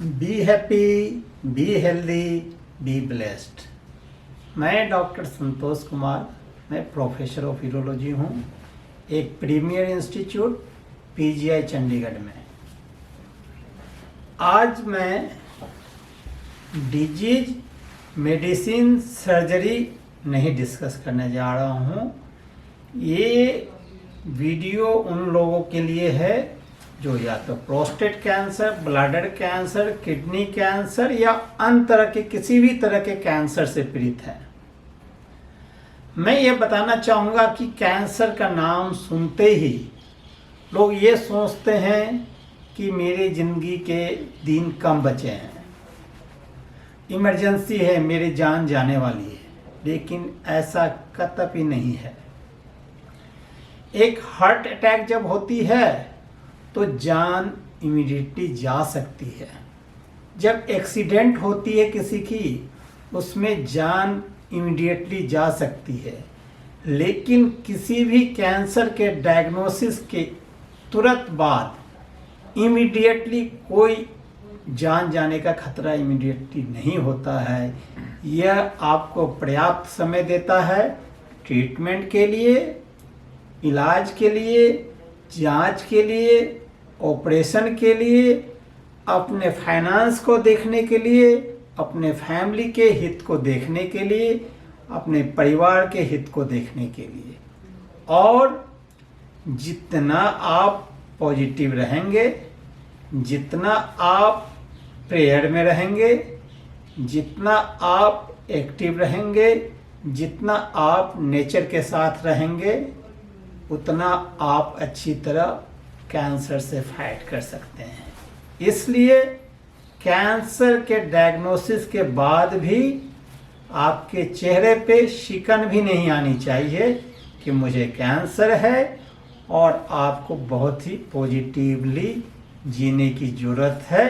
Be happy, be healthy, be blessed. मैं doctor Santosh Kumar, मैं professor of urology हूँ, एक प्रीमियर इंस्टीट्यूट पीजीआई चंडीगढ़ में। आज मैं डिजीज मेडिसिन सर्जरी नहीं डिस्कस करने जा रहा हूँ। ये वीडियो उन लोगों के लिए है जो या तो prostate cancer, bladder cancer, kidney cancer या अन्य तरह के किसी भी तरह के कैंसर से पीड़ित है। मैं ये बताना चाहूँगा कि कैंसर का नाम सुनते ही लोग ये सोचते हैं कि मेरी ज़िंदगी के दिन कम बचे हैं, इमरजेंसी है, मेरी जान जाने वाली है, लेकिन ऐसा कतई नहीं है। एक हार्ट अटैक जब होती है तो जान इमीडिएटली जा सकती है। जब एक्सीडेंट होती है किसी की, उसमें जान इमीडिएटली जा सकती है, लेकिन किसी भी कैंसर के डायग्नोसिस के तुरंत बाद इमीडिएटली कोई जान जाने का खतरा इमीडिएटली नहीं होता है। यह आपको पर्याप्त समय देता है ट्रीटमेंट के लिए, इलाज के लिए, जांच के लिए, ऑपरेशन के लिए, अपने फाइनेंस को देखने के लिए, अपने फैमिली के हित को देखने के लिए, अपने परिवार के हित को देखने के लिए। और जितना आप पॉजिटिव रहेंगे, जितना आप प्रेयर में रहेंगे, जितना आप एक्टिव रहेंगे, जितना आप नेचर के साथ रहेंगे, उतना आप अच्छी तरह कैंसर से फाइट कर सकते हैं। इसलिए कैंसर के डायग्नोसिस के बाद भी आपके चेहरे पे शिकन भी नहीं आनी चाहिए कि मुझे कैंसर है, और आपको बहुत ही पॉजिटिवली जीने की ज़रूरत है।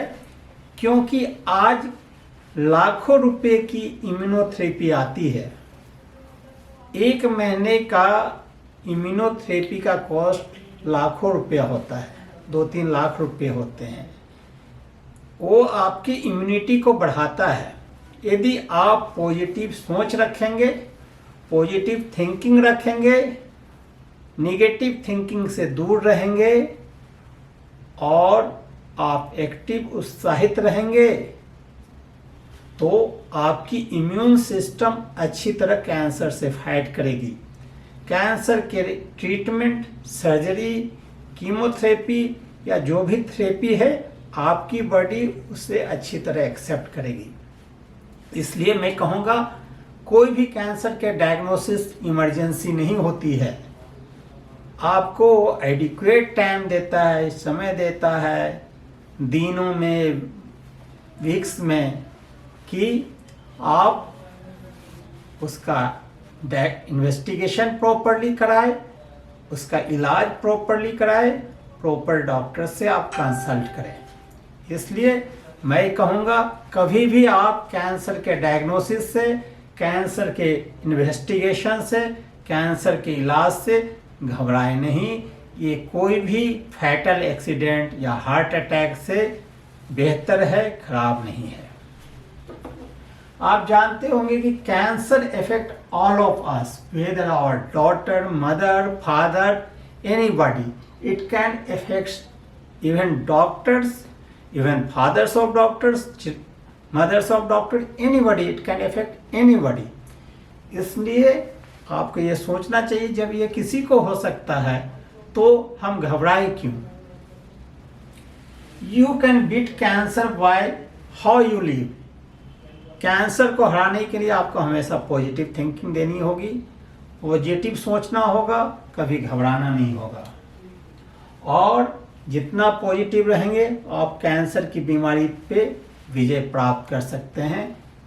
क्योंकि आज लाखों रुपए की इम्यूनोथेरेपी आती है। एक महीने का इम्यूनोथेरेपी का कॉस्ट लाखों रुपया होता है, 2-3 लाख रुपए होते हैं। वो आपकी इम्यूनिटी को बढ़ाता है। यदि आप पॉजिटिव सोच रखेंगे, पॉजिटिव थिंकिंग रखेंगे, निगेटिव थिंकिंग से दूर रहेंगे और आप एक्टिव उत्साहित रहेंगे, तो आपकी इम्यून सिस्टम अच्छी तरह कैंसर से फाइट करेगी। कैंसर के ट्रीटमेंट, सर्जरी, कीमोथेरेपी या जो भी थेरेपी है, आपकी बॉडी उसे अच्छी तरह एक्सेप्ट करेगी। इसलिए मैं कहूँगा, कोई भी कैंसर के डायग्नोसिस इमरजेंसी नहीं होती है। आपको एडिक्वेट टाइम देता है, समय देता है, दिनों में, वीक्स में, कि आप उसका इन्वेस्टिगेशन प्रॉपरली कराए, उसका इलाज प्रॉपरली कराए, प्रॉपर डॉक्टर से आप कंसल्ट करें। इसलिए मैं कहूँगा, कभी भी आप कैंसर के डायग्नोसिस से, कैंसर के इन्वेस्टिगेशन से, कैंसर के इलाज से घबराएं नहीं। ये कोई भी फैटल एक्सीडेंट या हार्ट अटैक से बेहतर है, खराब नहीं है। आप जानते होंगे कि cancer affect all of us, whether our daughter, mother, father, anybody. It can affect even doctors, even fathers of doctors, mothers of doctors, anybody. It can affect anybody. इसलिए आपको ये सोचना चाहिए, जब ये किसी को हो सकता है तो हम घबराए क्यों। You can beat cancer by how you live. Cancer को हराने के लिए आपको हमेशा पॉजिटिव थिंकिंग देनी होगी, पॉजिटिव सोचना होगा, कभी घबराना नहीं होगा। और जितना पॉजिटिव रहेंगे, आप कैंसर की बीमारी पे विजय प्राप्त कर सकते हैं।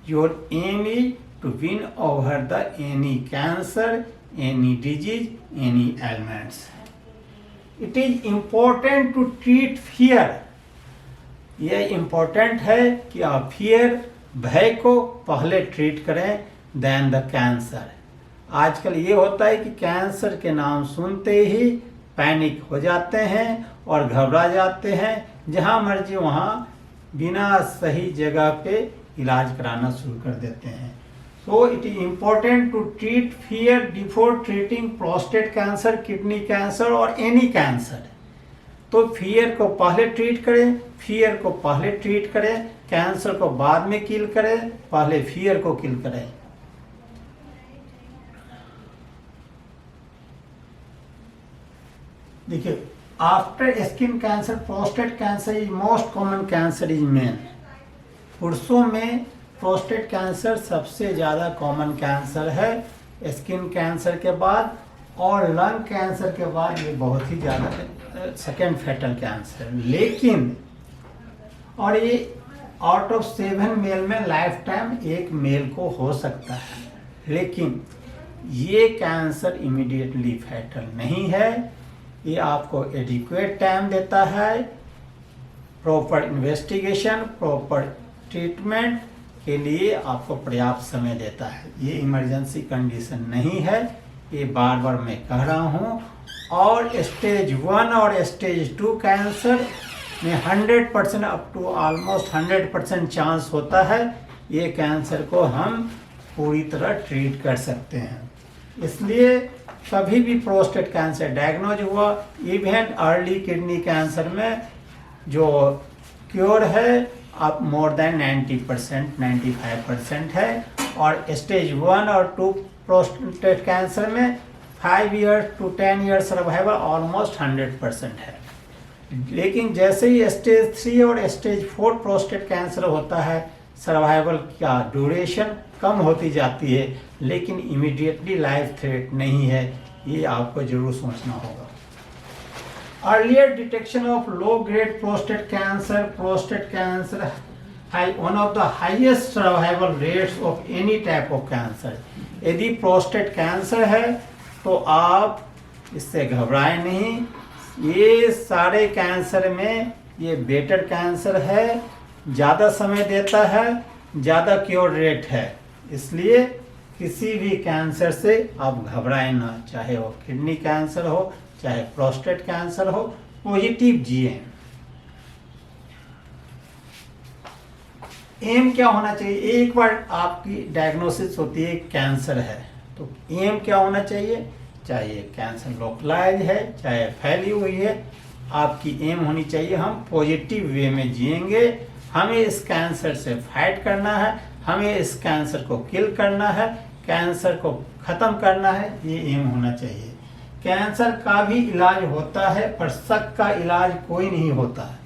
Your aim is to win over the any cancer, any disease, any elements. It is important to treat fear. यह इम्पोर्टेंट है कि आप फियर, भय को पहले ट्रीट करें देन द कैंसर। आजकल ये होता है कि कैंसर के नाम सुनते ही पैनिक हो जाते हैं और घबरा जाते हैं, जहाँ मर्जी वहाँ बिना सही जगह पे इलाज कराना शुरू कर देते हैं। So it is important to treat fear before treating prostate cancer, kidney cancer और any cancer। तो फियर को पहले ट्रीट करें, फियर को पहले ट्रीट करें, कैंसर को बाद में किल करें, पहले फियर को किल करें। देखिए, after skin cancer prostate cancer is most common cancer is main. पुरुषों में प्रोस्टेट कैंसर सबसे ज़्यादा कॉमन कैंसर है स्किन कैंसर के बाद, और लंग कैंसर के बाद ये बहुत ही ज़्यादा सेकेंड फैटल कैंसर। लेकिन और ये आउट ऑफ 7 मेल में लाइफ टाइम एक मेल को हो सकता है, लेकिन ये कैंसर इमीडिएटली फैटल नहीं है। ये आपको एडिक्वेट टाइम देता है, प्रॉपर इन्वेस्टिगेशन, प्रॉपर ट्रीटमेंट के लिए आपको पर्याप्त समय देता है। ये इमरजेंसी कंडीशन नहीं है, ये बार बार मैं कह रहा हूँ। और स्टेज 1 और स्टेज 2 कैंसर में 100% अप टू ऑलमोस्ट 100% चांस होता है ये कैंसर को हम पूरी तरह ट्रीट कर सकते हैं। इसलिए कभी भी प्रोस्टेट कैंसर डायग्नोज हुआ, इवन अर्ली किडनी कैंसर में जो क्योर है अब मोर देन 90%, 95% है, और स्टेज 1 और 2 प्रोस्टेट कैंसर में 5 year to 10 year survival almost 100% है। लेकिन जैसे ही स्टेज 3 और स्टेज 4 प्रोस्टेट कैंसर होता है, सर्वाइवल का ड्यूरेशन कम होती जाती है, लेकिन इमीडिएटली लाइफ थ्रेट नहीं है। ये आपको जरूर सोचना होगा। Earlier detection of low-grade prostate cancer has one of the highest survival rates of any type of cancer। यदि प्रोस्टेट कैंसर है तो आप इससे घबराएं नहीं। ये सारे कैंसर में ये बेटर कैंसर है, ज़्यादा समय देता है, ज़्यादा क्योर रेट है। इसलिए किसी भी कैंसर से आप घबराएं ना, चाहे वो किडनी कैंसर हो, चाहे प्रोस्टेट कैंसर हो, पॉजिटिव जिए। एम क्या होना चाहिए? एक बार आपकी डायग्नोसिस होती है कैंसर है, तो एम क्या होना चाहिए? चाहे कैंसर लोकलाइज है, चाहे फैली हुई है, आपकी एम होनी चाहिए हम पॉजिटिव वे में जिएंगे। हमें इस कैंसर से फाइट करना है, हमें इस कैंसर को किल करना है, कैंसर को ख़त्म करना है, ये एम होना चाहिए। कैंसर का भी इलाज होता है, पर शक का इलाज कोई नहीं होता है।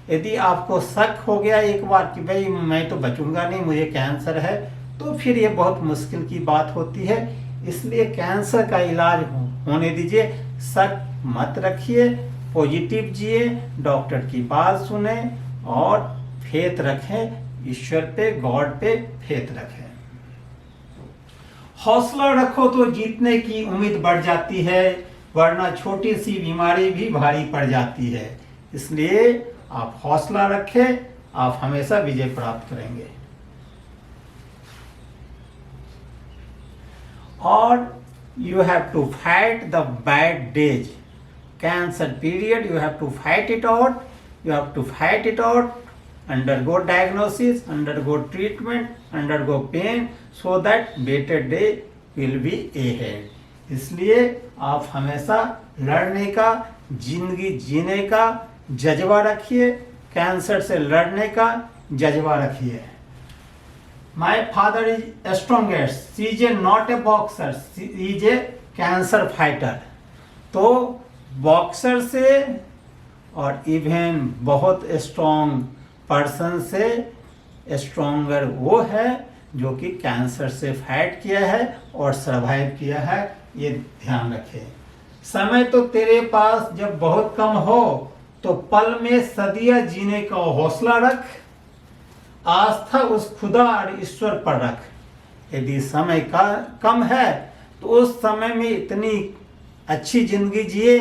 यदि आपको शक हो गया एक बार कि भाई मैं तो बचूंगा नहीं, मुझे कैंसर है, तो फिर ये बहुत मुश्किल की बात होती है। इसलिए कैंसर का इलाज होने दीजिए, शक मत रखिए, पॉजिटिव जिए, डॉक्टर की बात सुने और फेथ रखें, ईश्वर पे, गॉड पे फेथ रखें। हौसला रखो तो जीतने की उम्मीद बढ़ जाती है, वरना छोटी सी बीमारी भी भारी पड़ जाती है। इसलिए आप हौसला रखें, आप हमेशा विजय प्राप्त करेंगे। और you have to fight the bad days, cancer period, you have to fight it out, you have to fight it out, undergo diagnosis, undergo treatment, undergo pain, so that better day will be ahead। इसलिए आप हमेशा लड़ने का, जिंदगी जीने का जज्बा रखिए, कैंसर से लड़ने का जज्बा रखिए। My father is strongest, she is not a boxer, she is a cancer fighter। तो बॉक्सर से और इवन बहुत स्ट्रॉन्ग पर्सन से स्ट्रोंगर वो है जो कि कैंसर से फाइट किया है और सरवाइव किया है। ये ध्यान रखें। समय तो तेरे पास जब बहुत कम हो तो पल में सदियां जीने का हौसला रख, आस्था उस खुदा और ईश्वर पर रख। यदि समय का कम है तो उस समय में इतनी अच्छी जिंदगी जिए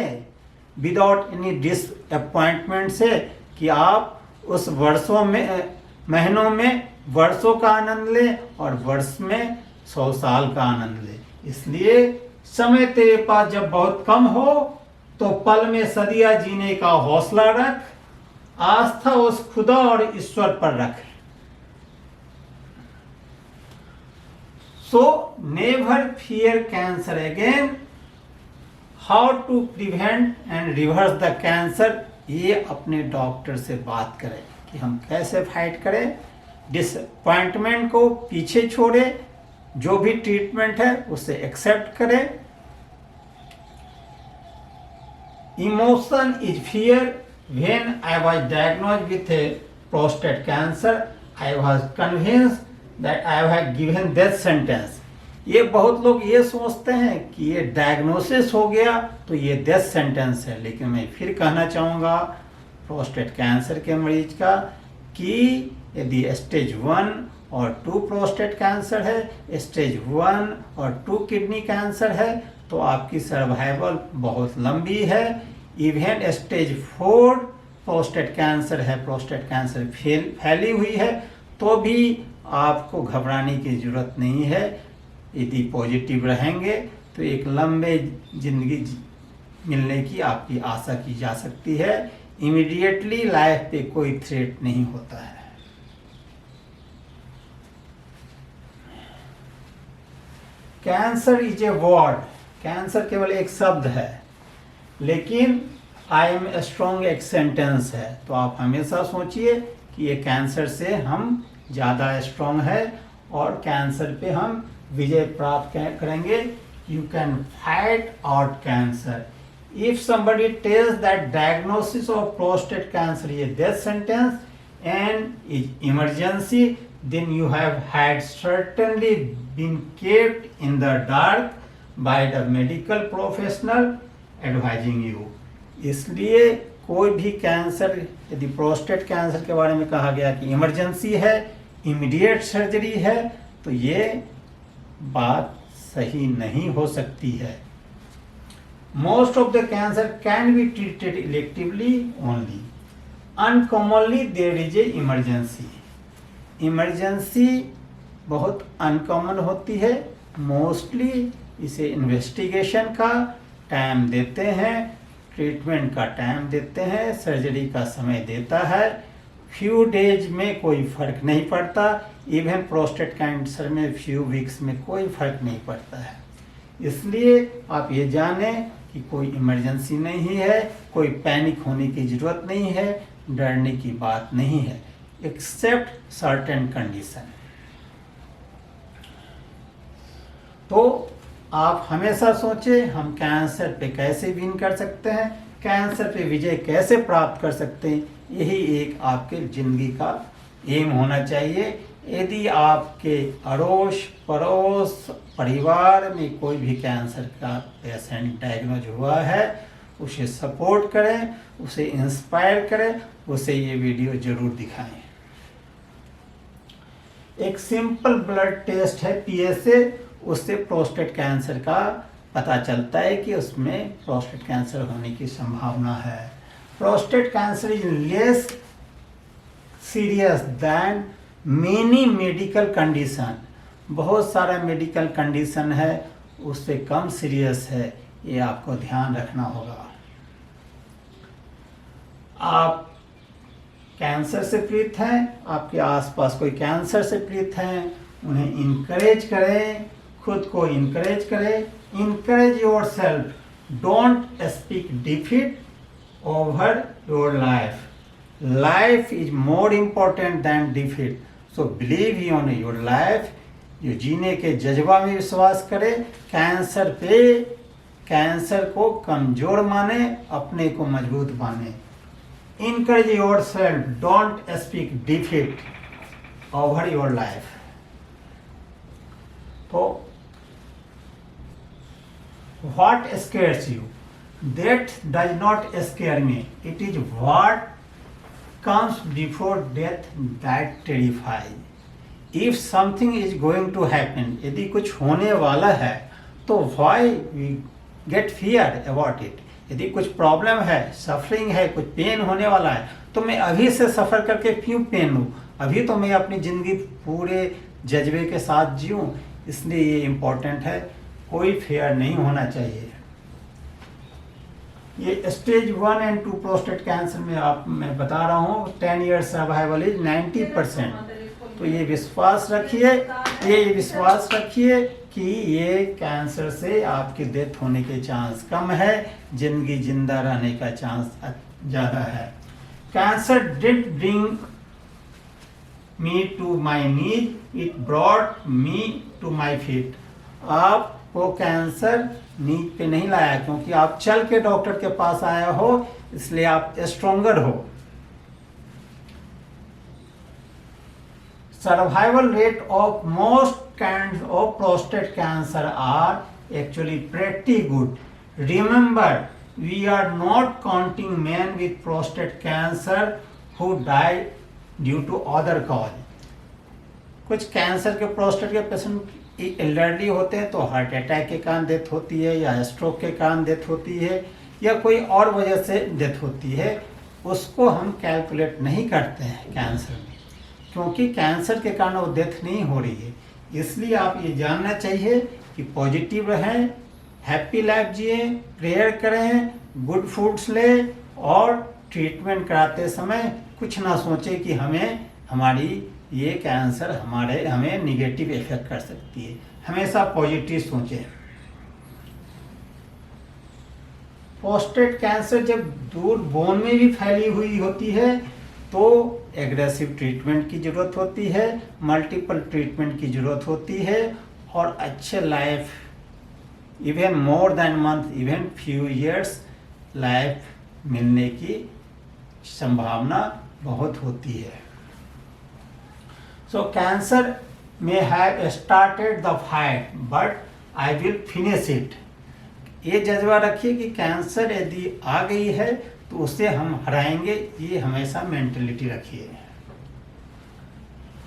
विदाउट एनी डिसअपॉइंटमेंट से कि आप उस वर्षों में, महीनों में वर्षों का आनंद ले और वर्ष में 100 साल का आनंद ले। इसलिए समय तेरे पास जब बहुत कम हो तो पल में सदियां जीने का हौसला रख, आस्था उस खुदा और ईश्वर पर रखें। So never fear cancer again. How to prevent and reverse the cancer, ये अपने डॉक्टर से बात करें कि हम कैसे फाइट करें। डिसअपॉइंटमेंट को पीछे छोड़े, जो भी ट्रीटमेंट है उसे एक्सेप्ट करें। Emotion is fear. When I was diagnosed with a prostate cancer, I was convinced that I had given death sentence. ये बहुत लोग ये सोचते हैं कि ये डायग्नोसिस हो गया तो ये डेथ सेंटेंस है, लेकिन मैं फिर कहना चाहूँगा प्रोस्टेट कैंसर के मरीज का कि यदि स्टेज 1 और 2 प्रोस्टेट कैंसर है, स्टेज 1 और 2 किडनी कैंसर है, तो आपकी सर्वाइवल बहुत लंबी है। इवन स्टेज 4 प्रोस्टेट कैंसर है, प्रोस्टेट कैंसर फैली हुई है, तो भी आपको घबराने की जरूरत नहीं है। यदि पॉजिटिव रहेंगे तो एक लंबे जिंदगी मिलने की आपकी आशा की जा सकती है। इमीडिएटली लाइफ पे कोई थ्रेट नहीं होता है। Cancer is a word, cancer केवल एक शब्द है, लेकिन आई एम स्ट्रॉन्ग एक सेंटेंस है। तो आप हमेशा सोचिए कि ये कैंसर से हम ज़्यादा स्ट्रॉन्ग है और कैंसर पे हम विजय प्राप्त करेंगे। You can fight out cancer. If somebody tells that diagnosis of prostate cancer is a death sentence and is emergency, then you have had certainly been kept in the dark by the medical professional advising you. इसलिए कोई भी cancer, यदि prostate cancer के बारे में कहा गया कि इमरजेंसी है, इमीडिएट सर्जरी है, तो ये बात सही नहीं हो सकती है। Most of the cancer can be treated electively only. Uncommonly there is a emergency. Emergency बहुत अनकॉमन होती है। मोस्टली इसे इन्वेस्टिगेशन का टाइम देते हैं, ट्रीटमेंट का टाइम देते हैं, सर्जरी का समय देता है। फ्यू डेज में कोई फर्क नहीं पड़ता। इवन प्रोस्टेट कैंसर में फ्यू वीक्स में कोई फर्क नहीं पड़ता है। इसलिए आप ये जानें कि कोई इमरजेंसी नहीं है, कोई पैनिक होने की ज़रूरत नहीं है, डरने की बात नहीं है, एक्सेप्ट सर्टेन कंडीशन। तो आप हमेशा सोचें हम कैंसर पे कैसे विन कर सकते हैं, कैंसर पे विजय कैसे प्राप्त कर सकते हैं। यही एक आपके जिंदगी का एम होना चाहिए। यदि आपके अड़ोस पड़ोस परिवार में कोई भी कैंसर का पेशेंट डायग्नोज हुआ है, उसे सपोर्ट करें, उसे इंस्पायर करें, उसे ये वीडियो जरूर दिखाएं। एक सिंपल ब्लड टेस्ट है PSA, उससे प्रोस्टेट कैंसर का पता चलता है कि उसमें प्रोस्टेट कैंसर होने की संभावना है। Prostate cancer is less serious than many medical condition. बहुत सारा मेडिकल कंडीशन है, उससे कम सीरियस है, ये आपको ध्यान रखना होगा। आप कैंसर से पीड़ित हैं, आपके आसपास कोई कैंसर से पीड़ित हैं, उन्हें इनकरेज करें, खुद को इनकरेज करें। Encourage your self, don't speak defeat over your life. Life is more important than defeat, so believe on your life. जो जीने के जज्बा में विश्वास करें। कैंसर को कमजोर माने, अपने को मजबूत माने। Encourage yourself, don't speak defeat over your life. So, what scares you? That does not scare me. It is what comes before death that terrifies. If something is going to happen, यदि कुछ होने वाला है, तो why we get feared about it? यदि कुछ problem है, suffering है, कुछ पेन होने वाला है, तो मैं अभी से सफ़र करके क्यों पेन लूँ? अभी तो मैं अपनी ज़िंदगी पूरे जज्बे के साथ जीऊँ। इसलिए ये इम्पोर्टेंट है, कोई फेयर नहीं होना चाहिए। ये स्टेज 1 and 2 प्रोस्टेट कैंसर में मैं बता रहा हूँ 10 ईयर सर्वाइवल इज 90%। तो ये विश्वास रखिए कि ये कैंसर से आपकी डेथ होने के चांस कम है, जिंदगी जिंदा रहने का चांस ज़्यादा है। Cancer did bring me to my knees, it brought me to my feet. आपको कैंसर नीज पे नहीं लाया, क्योंकि आप चल के डॉक्टर के पास आया हो, इसलिए आप स्ट्रोंगर हो। Survival rate of most kinds of prostate cancer are actually pretty good. Remember, we are not counting men with prostate cancer who die due to other cause. कुछ कैंसर के प्रोस्टेट के patient elderly होते हैं तो heart attack के कारण death होती है, या स्ट्रोक के कारण डेथ होती है, या कोई और वजह से डेथ होती है, उसको हम कैलकुलेट नहीं करते हैं कैंसर में, क्योंकि कैंसर के कारण वो डेथ नहीं हो रही है। इसलिए आप ये जानना चाहिए कि पॉजिटिव रहें, हैप्पी लाइफ जिए, प्रेयर करें, गुड फूड्स लें, और ट्रीटमेंट कराते समय कुछ ना सोचें कि हमारी ये कैंसर हमें निगेटिव इफेक्ट कर सकती है। हमेशा पॉजिटिव सोचें। प्रोस्टेट कैंसर जब दूर बोन में भी फैली हुई होती है तो एग्रेसिव ट्रीटमेंट की ज़रूरत होती है, मल्टीपल ट्रीटमेंट की ज़रूरत होती है, और अच्छे life, even more than month, even few years life मिलने की संभावना बहुत होती है। So cancer may have started the fight but I will finish it. ये जज्बा रखिए कि कैंसर यदि आ गई है तो उसे हम हराएंगे, ये हमेशा मेंटलिटी रखिए।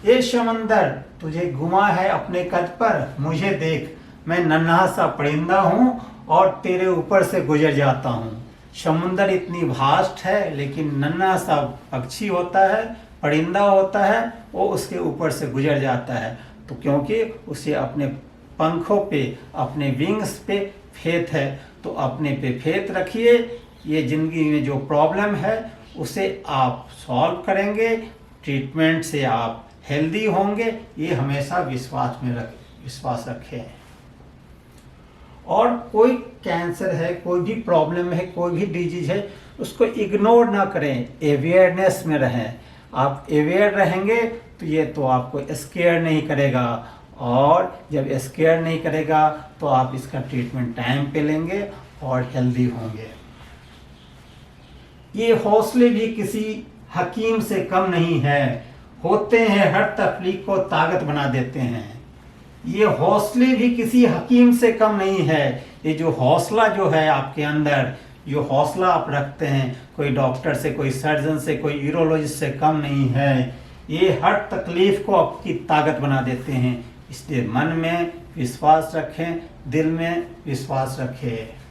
ये समंदर तुझे गुमा है अपने कद पर, मुझे देख मैं नन्हा सा परिंदा हूँ और तेरे ऊपर से गुजर जाता हूँ। समुंदर इतनी वास्ट है, लेकिन नन्हा सा पक्षी होता है, परिंदा होता है, वो उसके ऊपर से गुजर जाता है। तो क्योंकि उसे अपने पंखों पे, अपने विंग्स पे फेथ है, तो अपने पे फेथ रखिए। ये ज़िंदगी में जो प्रॉब्लम है उसे आप सॉल्व करेंगे, ट्रीटमेंट से आप हेल्दी होंगे, ये हमेशा विश्वास रखें। और कोई कैंसर है, कोई भी प्रॉब्लम है, कोई भी डिजीज है, उसको इग्नोर ना करें, अवेयरनेस में रहें। आप अवेयर रहेंगे तो ये तो आपको स्केयर नहीं करेगा, और जब स्केयर नहीं करेगा तो आप इसका ट्रीटमेंट टाइम पे लेंगे और हेल्दी होंगे। ये हौसले भी किसी हकीम से कम नहीं है, होते हैं हर तकलीफ को ताकत बना देते हैं। ये हौसले भी किसी हकीम से कम नहीं है। ये जो हौसला जो है आपके अंदर, जो हौसला आप रखते हैं, कोई डॉक्टर से, कोई सर्जन से, कोई यूरोलॉजिस्ट से कम नहीं है। ये हर तकलीफ को आपकी ताकत बना देते हैं। इसलिए मन में विश्वास रखें, दिल में विश्वास रखें।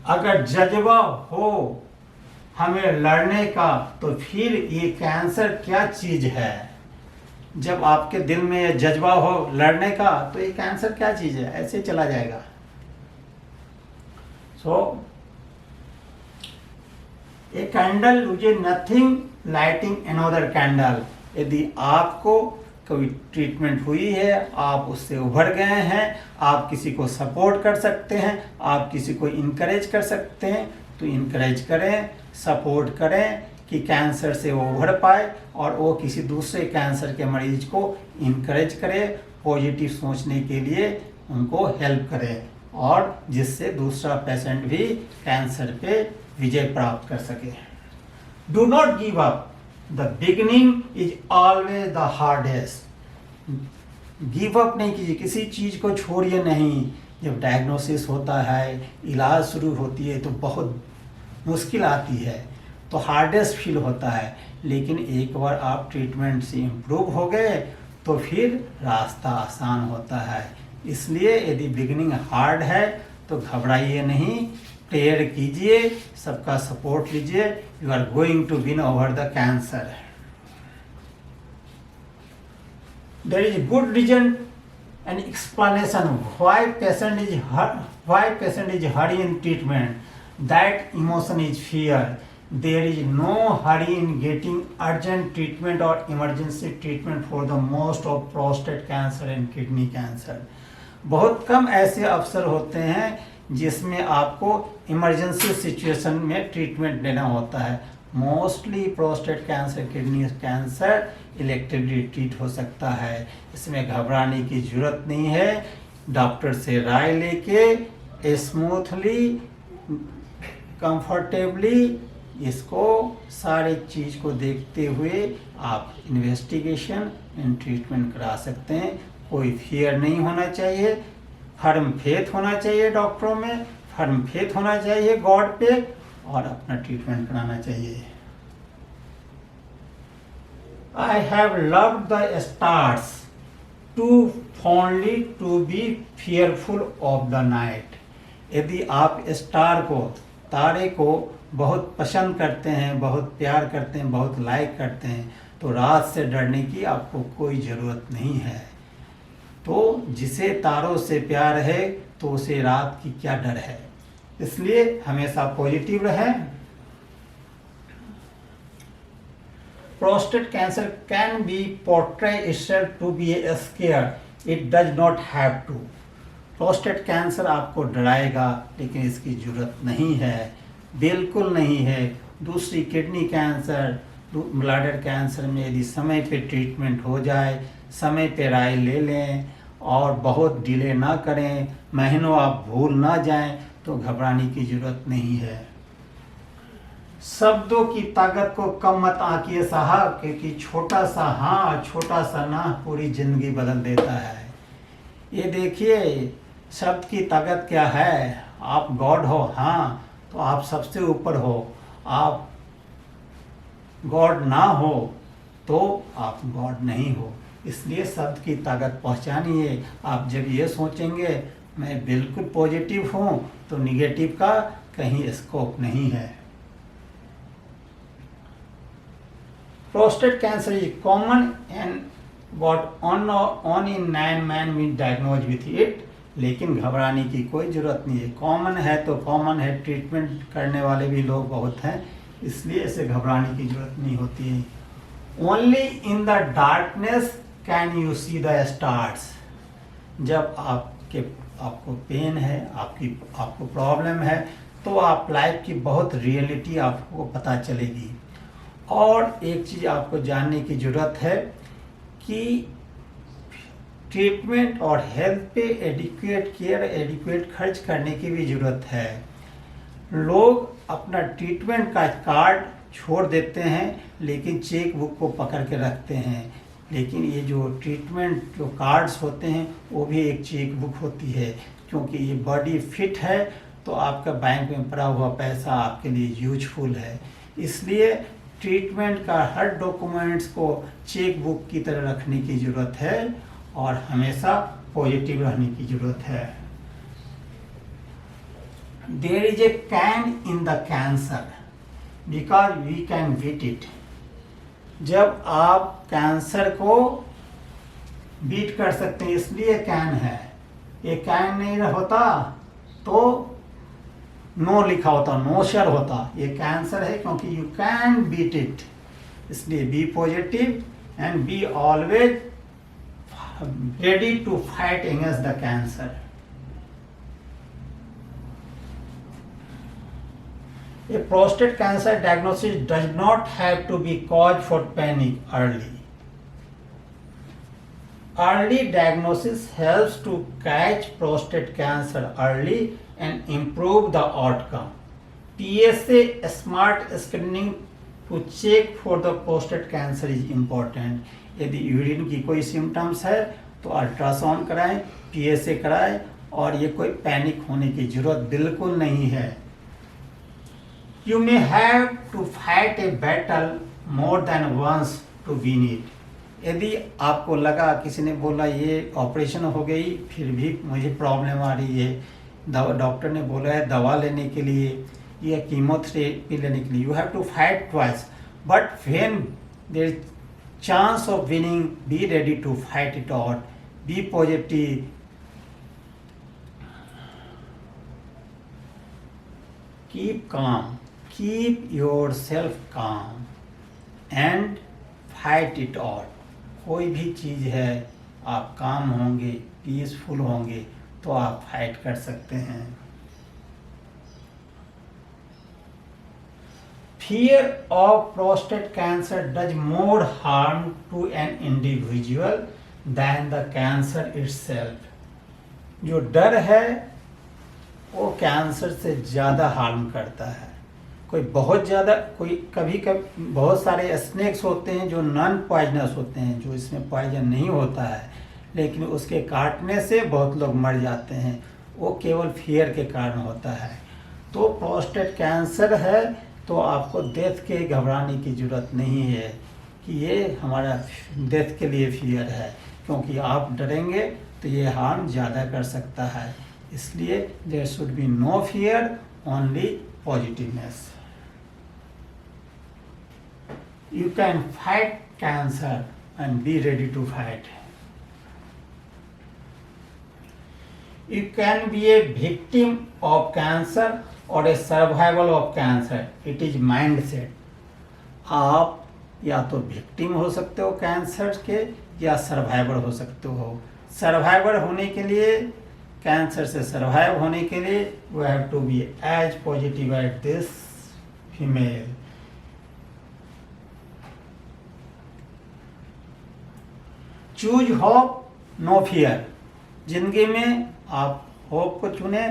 अगर जज्बा हो हमें लड़ने का तो फिर ये कैंसर क्या चीज है। जब आपके दिल में जज्बा हो लड़ने का तो ये कैंसर क्या चीज है, ऐसे चला जाएगा। A candle uses nothing lighting another candle. यदि आपको कोई ट्रीटमेंट हुई है, आप उससे उभर गए हैं, आप किसी को सपोर्ट कर सकते हैं, आप किसी को इनकरेज कर सकते हैं, तो इनकरेज करें, सपोर्ट करें कि कैंसर से वो उभर पाए, और वो किसी दूसरे कैंसर के मरीज को इनकरेज करे, पॉजिटिव सोचने के लिए उनको हेल्प करें, और जिससे दूसरा पेशेंट भी कैंसर पे विजय प्राप्त कर सके। Do not give up, the beginning is always the hardest. Give up नहीं कीजिए, किसी चीज़ को छोड़िए नहीं। जब डायग्नोसिस होता है, इलाज शुरू होती है, तो बहुत मुश्किल आती है, तो हार्डेस्ट फील होता है, लेकिन एक बार आप ट्रीटमेंट से इम्प्रूव हो गए तो फिर रास्ता आसान होता है। इसलिए यदि बिगिनिंग हार्ड है तो घबराइए नहीं, प्रेयर कीजिए, सबका सपोर्ट लीजिए। You are going to win over the cancer. There is good reason and explanation why patient is Why patient is hurry in treatment? That emotion is fear. There is no hurry in getting urgent treatment or emergency treatment for the most of prostate cancer and kidney cancer. बहुत कम ऐसे अवसर होते हैं जिसमें आपको emergency situation में treatment लेना होता है. Mostly prostate cancer, kidney cancer electively treat हो सकता है. इसमें घबराने की जरूरत नहीं है. डॉक्टर से राय लेके स्मूथली, कंफर्टेबली इसको सारे चीज़ को देखते हुए आप इन्वेस्टिगेशन एंड ट्रीटमेंट करा सकते हैं. कोई फियर नहीं होना चाहिए. फर्म फेथ होना चाहिए डॉक्टरों में, फर्म फेथ होना चाहिए गॉड पे, और अपना ट्रीटमेंट कराना चाहिए. I have loved the stars too fondly to be fearful of the night. यदि आप स्टार को, तारे को बहुत पसंद करते हैं, बहुत प्यार करते हैं, बहुत लाइक करते हैं, तो रात से डरने की आपको कोई ज़रूरत नहीं है. तो जिसे तारों से प्यार है तो उसे रात की क्या डर है. इसलिए हमेशा पॉजिटिव रहें. Prostate cancer can be portray itself to be a scare. It does not have to. Prostate cancer आपको डराएगा, लेकिन इसकी जरूरत नहीं है, बिल्कुल नहीं है. दूसरी किडनी कैंसर, ब्लैडर कैंसर में यदि समय पे ट्रीटमेंट हो जाए, समय पे राय ले लें और बहुत डिले ना करें, महीनों आप भूल ना जाएं, तो घबराने की जरूरत नहीं है. शब्दों की ताकत को कम मत आंकिए साहब, क्योंकि छोटा सा हाँ, छोटा सा ना पूरी जिंदगी बदल देता है. ये देखिए शब्द की ताकत क्या है. आप गॉड हो, हाँ, तो आप सबसे ऊपर हो. आप गॉड ना हो तो आप गॉड नहीं हो. इसलिए शब्द की ताकत पहचानिए. आप जब ये सोचेंगे मैं बिल्कुल पॉजिटिव हूँ, तो निगेटिव का कहीं स्कोप नहीं है. Prostate cancer is common and what only 9 men will diagnosed with it. लेकिन घबराने की कोई ज़रूरत नहीं है. कॉमन है तो कॉमन है. ट्रीटमेंट करने वाले भी लोग बहुत हैं, इसलिए इसे घबराने की ज़रूरत नहीं होती है. Only in the darkness can you see the stars. जब आपको पेन है, आपको प्रॉब्लम है, तो आप लाइफ की बहुत रियलिटी आपको पता चलेगी. और एक चीज़ आपको जानने की ज़रूरत है कि ट्रीटमेंट और हेल्थ पे एडिक्वेट केयर, एडिक्वेट खर्च करने की भी ज़रूरत है. लोग अपना ट्रीटमेंट का कार्ड छोड़ देते हैं, लेकिन चेक बुक को पकड़ के रखते हैं. लेकिन ये जो ट्रीटमेंट जो कार्ड्स होते हैं वो भी एक चेक बुक होती है, क्योंकि ये बॉडी फिट है तो आपका बैंक में पड़ा हुआ पैसा आपके लिए यूजफुल है. इसलिए ट्रीटमेंट का हर डॉक्यूमेंट्स को चेक बुक की तरह रखने की ज़रूरत है और हमेशा पॉजिटिव रहने की ज़रूरत है. There is a can in the cancer because we can beat it. जब आप कैंसर को बीट कर सकते हैं इसलिए कैन है. ये कैन नहीं होता तो नो लिखा होता, नो शर होता. ये कैंसर है क्योंकि यू कैन बीट इट. इसलिए be positive and be always ready to fight against the cancer. A prostate cancer diagnosis does not have to be cause for panic early. Early diagnosis helps to catch prostate cancer early and improve the outcome. PSA smart screening to check for the prostate cancer is important. यदि urine की कोई symptoms है तो ultrasound कराएं, PSA कराएं, और ये कोई पैनिक होने की जरूरत बिल्कुल नहीं है. You may have to fight a battle more than once to win it. यदि आपको लगा, किसी ने बोला ये ऑपरेशन हो गई फिर भी मुझे प्रॉब्लम आ रही है, डॉक्टर ने बोला है दवा लेने के लिए या कीमोथेरेपी लेने के लिए, you have to fight twice. But when there is chance of winning, be ready to fight it out, be positive. keep calm, keep yourself calm and fight it out. कोई भी चीज़ है, आप काम होंगे, पीसफुल होंगे तो आप फाइट कर सकते हैं. Fear of prostate cancer does more harm to an individual than the cancer itself. जो डर है वो कैंसर से ज़्यादा हार्म करता है. कोई बहुत ज़्यादा, कोई कभी कभी बहुत सारे स्नेक्स होते हैं जो नॉन पॉइजनस होते हैं, जो इसमें पॉइजन नहीं होता है, लेकिन उसके काटने से बहुत लोग मर जाते हैं. वो केवल फियर के कारण होता है. तो प्रोस्टेट कैंसर है तो आपको डेथ के घबराने की ज़रूरत नहीं है कि ये हमारा डेथ के लिए फियर है, क्योंकि आप डरेंगे तो ये हार्म ज़्यादा कर सकता है. इसलिए there should be no fear, only positiveness. You can fight cancer and be ready to fight. You can be a victim of cancer or a survival of cancer. It is mindset. आप या तो victim हो सकते हो cancer के या survivor हो सकते हो. सर्वाइवर होने के लिए, कैंसर से सर्वाइव होने के लिए we have to be as positive as this female. Choose hope, no fear. जिंदगी में आप होप को चुने,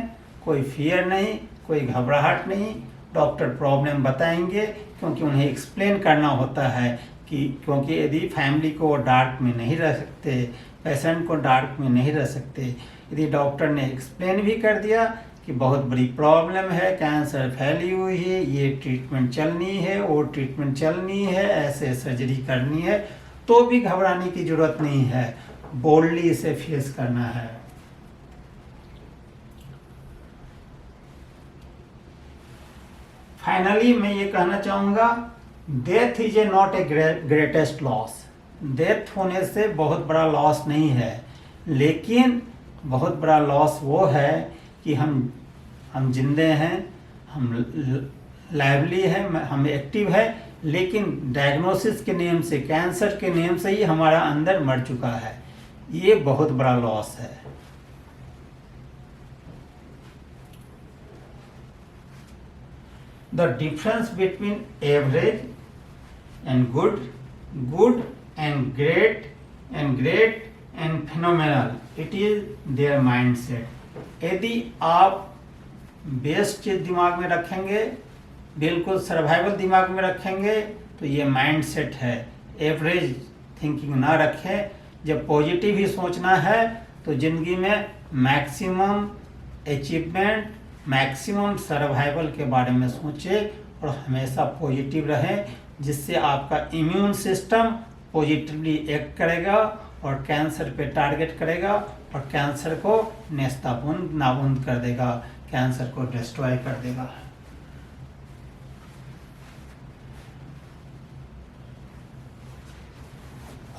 कोई फियर नहीं, कोई घबराहट नहीं. डॉक्टर प्रॉब्लम बताएंगे क्योंकि उन्हें एक्सप्लेन करना होता है कि क्योंकि यदि फैमिली को डार्क में नहीं रह सकते, पेशेंट को डार्क में नहीं रह सकते. यदि डॉक्टर ने एक्सप्लेन भी कर दिया कि बहुत बड़ी प्रॉब्लम है, कैंसर फैली हुई है, ये ट्रीटमेंट चलनी है, वो ट्रीटमेंट चलनी है, ऐसे सर्जरी करनी है, तो भी घबराने की ज़रूरत नहीं है. बोल्डली इसे फेस करना है. फाइनली मैं ये कहना चाहूँगा, death is a not a greatest loss. Death होने से बहुत बड़ा लॉस नहीं है, लेकिन बहुत बड़ा लॉस वो है कि हम जिंदे हैं, हम लाइवली हैं, हम एक्टिव है, लेकिन डायग्नोसिस के नेम से, कैंसर के नेम से ही हमारा अंदर मर चुका है. ये बहुत बड़ा लॉस है. The difference between average and good, good and great and phenomenal, it is their mindset. यदि आप बेस्ट चीज दिमाग में रखेंगे, बिल्कुल सर्वाइवल दिमाग में रखेंगे, तो ये माइंडसेट है. एवरेज थिंकिंग ना रखें. जब पॉजिटिव ही सोचना है तो जिंदगी में मैक्सिमम अचीवमेंट, मैक्सिमम सर्वाइवल के बारे में सोचें और हमेशा पॉजिटिव रहें, जिससे आपका इम्यून सिस्टम पॉजिटिवली एक्ट करेगा और कैंसर पे टारगेट करेगा और कैंसर को नेस्ताबूंद नाबूंद कर देगा, कैंसर को डिस्ट्रॉय कर देगा.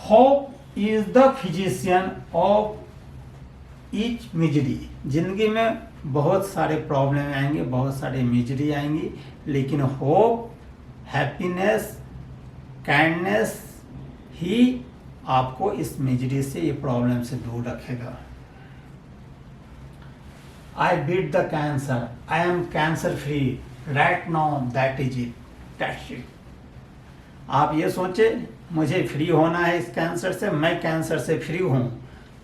Hope is the physician of each misery. जिंदगी में बहुत सारे प्रॉब्लम आएंगे, बहुत सारे मिजरी आएंगी, लेकिन होप, हैप्पीनेस, काइंडनेस ही आपको इस मिजरी से, ये प्रॉब्लम से दूर रखेगा. I beat the cancer, I am cancer free right now, that is it, that's it. आप ये सोचे मुझे फ्री होना है इस कैंसर से, मैं कैंसर से फ्री हूँ.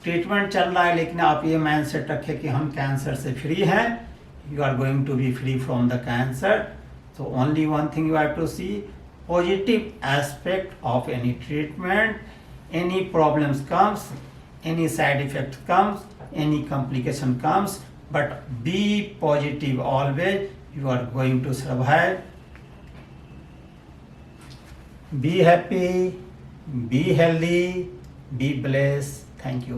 ट्रीटमेंट चल रहा है, लेकिन आप ये माइंडसेट रखें कि हम कैंसर से फ्री हैं. You are going to be free from the cancer. So only one thing you have to see, positive aspect of any treatment. Any problems comes, any side effect comes, any complication comes, but be positive always. You are going to survive. Be happy, be healthy, be blessed. Thank you.